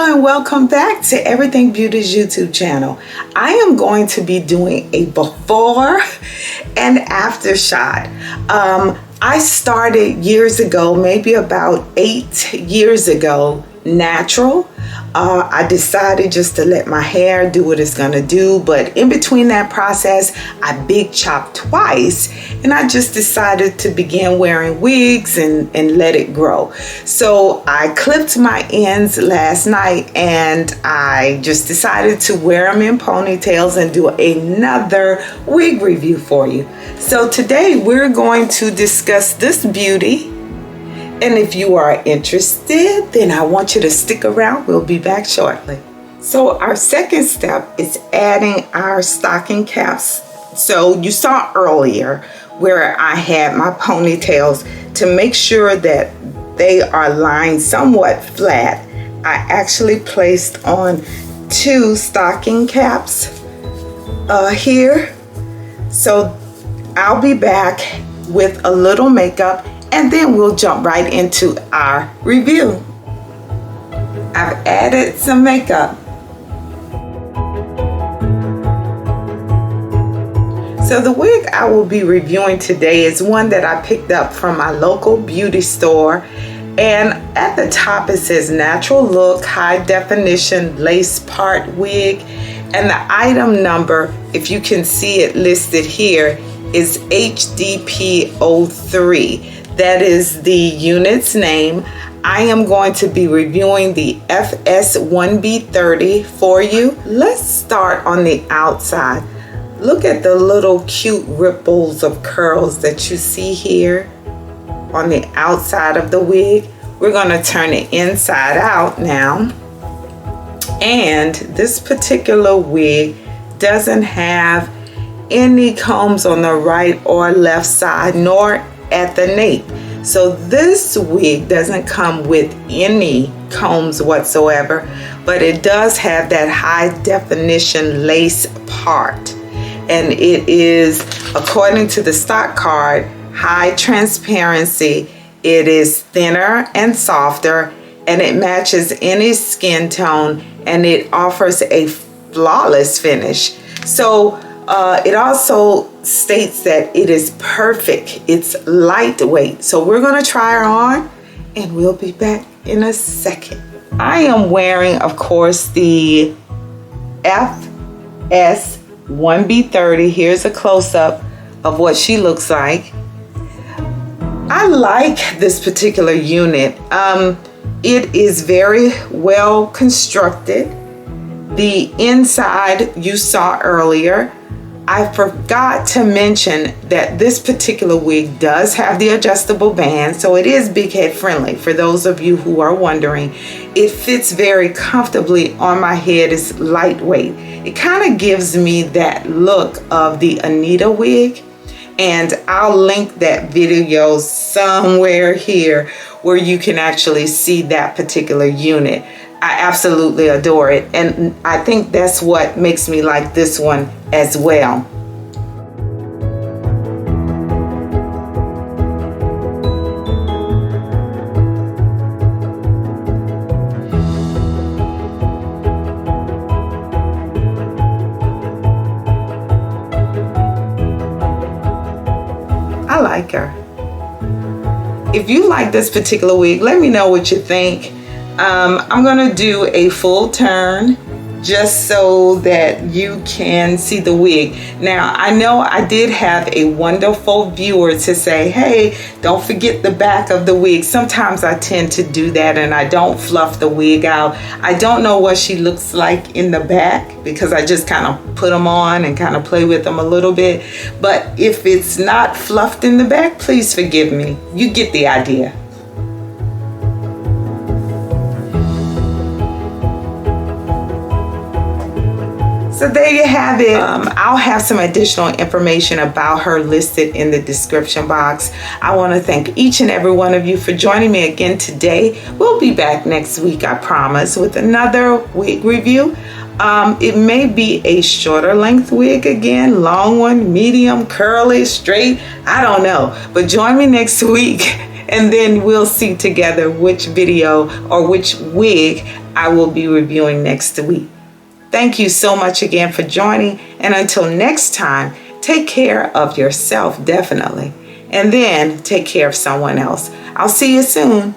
Hello and welcome back to Everything Beauty's YouTube channel. I am going to be doing a before and after shot. I started years ago, maybe about 8 years ago, natural. I decided just to let my hair do what it's gonna do, but in between that process, I big chopped twice, and I just decided to begin wearing wigs and let it grow. So I clipped my ends last night, and I just decided to wear them in ponytails and do another wig review for you. So today we're going to discuss this beauty. And if you are interested, then I want you to stick around. We'll be back shortly. So our second step is adding our stocking caps. So you saw earlier where I had my ponytails. To make sure that they are lined somewhat flat, I actually placed on 2 stocking caps here. So I'll be back with a little makeup, and then we'll jump right into our review. I've added some makeup. So the wig I will be reviewing today is one that I picked up from my local beauty store. And at the top it says natural look, high definition lace part wig. And the item number, if you can see it listed here, is HDP03. That is the unit's name. I am going to be reviewing the FS1B30 for you. Let's start on the outside. Look at the little cute ripples of curls that you see here on the outside of the wig. We're going to turn it inside out now. And this particular wig doesn't have any combs on the right or left side, nor at the nape. So this wig doesn't come with any combs whatsoever, but it does have that high definition lace part. And it is, according to the stock card, high transparency. It is thinner and softer, and it matches any skin tone, and it offers a flawless finish. So it also states that it is perfect. It's lightweight. So we're going to try her on, and we'll be back in a second. I am wearing, of course, the FS1B30. Here's a close-up of what she looks like. I like this particular unit. It is very well constructed. The inside you saw earlier. I forgot to mention that this particular wig does have the adjustable band, so it is big head friendly. For those of you who are wondering, it fits very comfortably on my head. It's lightweight. It kind of gives me that look of the Anita wig, and I'll link that video somewhere here where you can actually see that particular unit. I absolutely adore it, and I think that's what makes me like this one as well. I like her. If you like this particular wig, let me know what you think. I'm gonna do a full turn just so that you can see the wig. Now, I know I did have a wonderful viewer to say, hey, don't forget the back of the wig. Sometimes I tend to do that, and I don't fluff the wig out. I don't know what she looks like in the back because I just kind of put them on and kind of play with them a little bit. But if it's not fluffed in the back, please forgive me. You get the idea. So there you have it. I'll have some additional information about her listed in the description box. I want to thank each and every one of you for joining me again today. We'll be back next week, I promise, with another wig review. It may be a shorter length wig again, long one, medium, curly, straight, I don't know. But join me next week, and then we'll see together which video or which wig I will be reviewing next week. Thank you so much again for joining, and until next time, take care of yourself, definitely, and then take care of someone else. I'll see you soon.